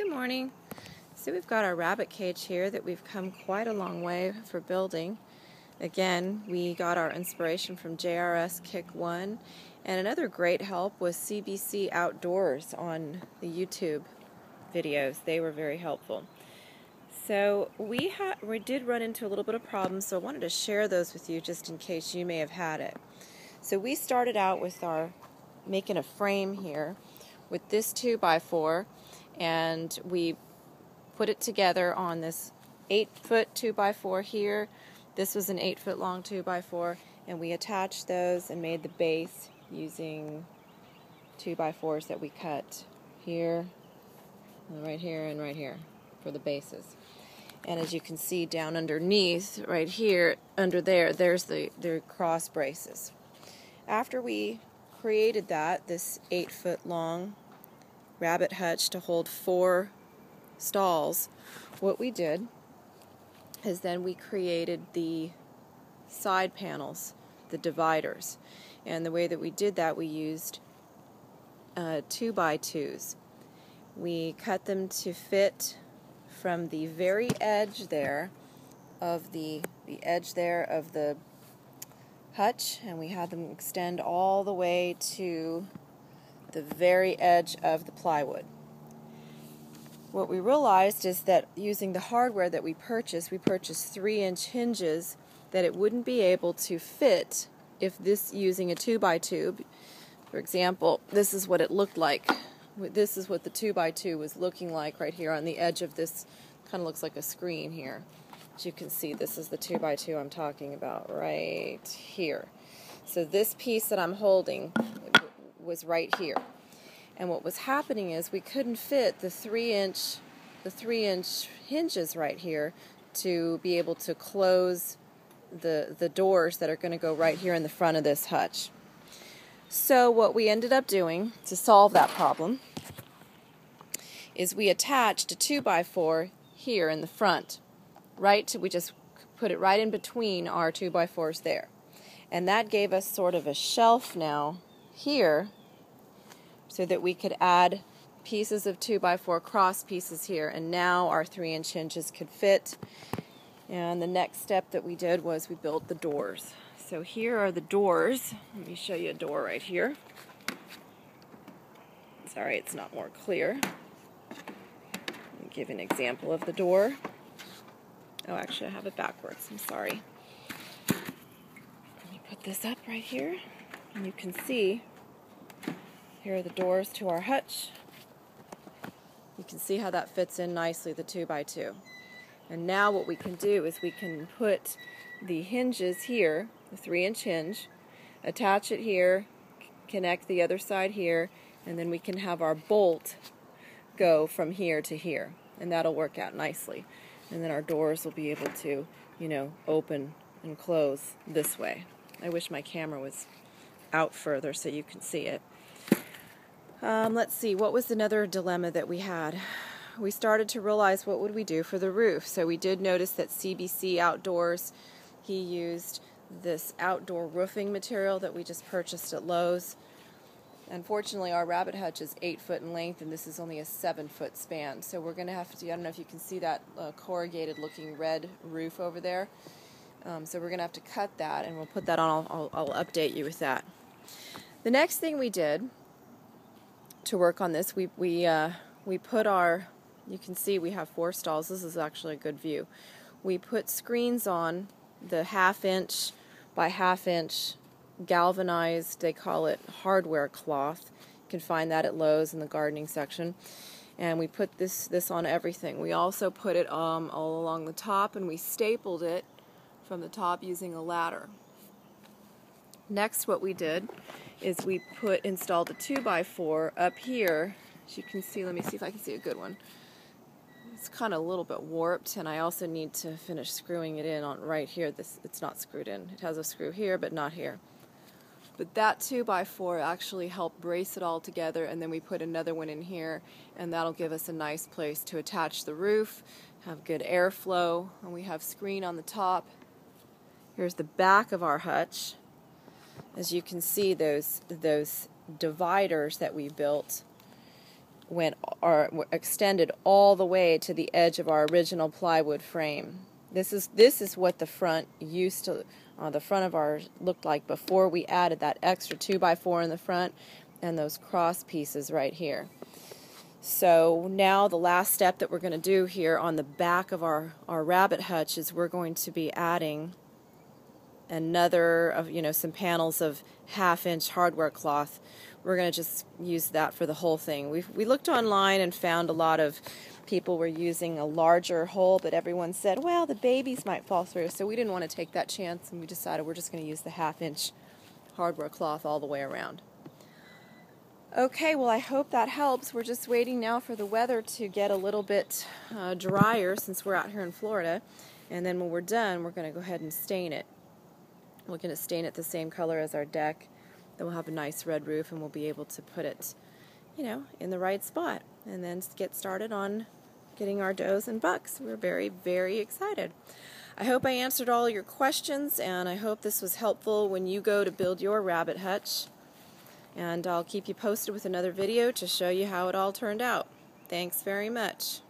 Good morning. So we've got our rabbit cage here that we've come quite a long way for building. Again, we got our inspiration from JRS Kick 1, and another great help was CBC Outdoors on the YouTube videos. They were very helpful. So we did run into a little bit of problems, so I wanted to share those with you just in case you may have had it. So we started out with making a frame here with this 2x4, and we put it together on this 8-foot 2x4 here. This was an 8-foot long 2x4, and we attached those and made the base using 2x4s that we cut here, right here, and right here for the bases. And as you can see down underneath, right here, under there's the cross braces. After we created this 8-foot long rabbit hutch to hold 4 stalls, what we did is then we created the side panels, the dividers. And the way that we did that, we used 2x2s. We cut them to fit from the very edge there of the edge there of the hutch, and we had them extend all the way to the very edge of the plywood. What we realized is that using the hardware that we purchased 3-inch hinges, that it wouldn't be able to fit if using a 2x2. For example, this is what it looked like. This is what the 2x2 was looking like right here on the edge of this. Kind of looks like a screen here. As you can see, this is the 2x2 I'm talking about right here. So this piece that I'm holding was right here. And what was happening is we couldn't fit the 3-inch hinges right here to be able to close the doors that are going to go right here in the front of this hutch. So what we ended up doing to solve that problem is we attached a 2x4 here in the front. We just put it right in between our 2x4s there. And that gave us sort of a shelf now here, so that we could add pieces of 2x4 cross pieces here, and now our 3-inch hinges could fit. And the next step that we did was we built the doors. So here are the doors. Let me show you a door right here. Sorry, it's not more clear. Let me give an example of the door. Oh, actually, I have it backwards. I'm sorry. Let me put this up right here, and you can see here are the doors to our hutch. You can see how that fits in nicely, the 2x2. And now what we can do is we can put the hinges here, the 3-inch hinge, attach it here, connect the other side here, and then we can have our bolt go from here to here. And that'll work out nicely. And then our doors will be able to, open and close this way. I wish my camera was out further so you can see it. Let's see, what was another dilemma that we had? We started to realize what would we do for the roof. So we did notice that CBC Outdoors, he used this outdoor roofing material that we just purchased at Lowe's. Unfortunately, our rabbit hutch is 8 foot in length, and this is only a 7-foot span. So we're going to have to, I don't know if you can see that corrugated looking red roof over there. So we're going to have to cut that, and we'll put that on. I'll update you with that. The next thing we did to work on this, we put you can see we have 4 stalls. This is actually a good view. We put screens on the 1/2-inch by 1/2-inch galvanized, they call it hardware cloth. You can find that at Lowe's in the gardening section. And we put this on everything. We also put it all along the top, and we stapled it from the top using a ladder. Next, what we did is we installed a 2x4 up here. As you can see, let me see if I can see a good one. It's kind of a little bit warped, and I also need to finish screwing it in on right here. It's not screwed in. It has a screw here, but not here. But that 2x4 actually helped brace it all together, and then we put another one in here, and that'll give us a nice place to attach the roof, have good airflow, and we have screen on the top. Here's the back of our hutch. As you can see, those dividers that we built extended all the way to the edge of our original plywood frame. This is what the front used to, the front of ours looked like before we added that extra 2x4 in the front and those cross pieces right here. So now the last step that we're going to do here on the back of our rabbit hutch is we're going to be adding another of some panels of 1/2-inch hardware cloth. We're going to just use that for the whole thing. We looked online and found a lot of people were using a larger hole, but everyone said, well, the babies might fall through, so we didn't want to take that chance, and we decided we're just going to use the 1/2-inch hardware cloth all the way around. Okay, well, I hope that helps. We're just waiting now for the weather to get a little bit drier since we're out here in Florida, and then when we're done, we're going to go ahead and stain it. We're going to stain it the same color as our deck. Then we'll have a nice red roof, and we'll be able to put it, in the right spot, and then get started on getting our does and bucks. We're very, very excited. I hope I answered all your questions, and I hope this was helpful when you go to build your rabbit hutch. And I'll keep you posted with another video to show you how it all turned out. Thanks very much.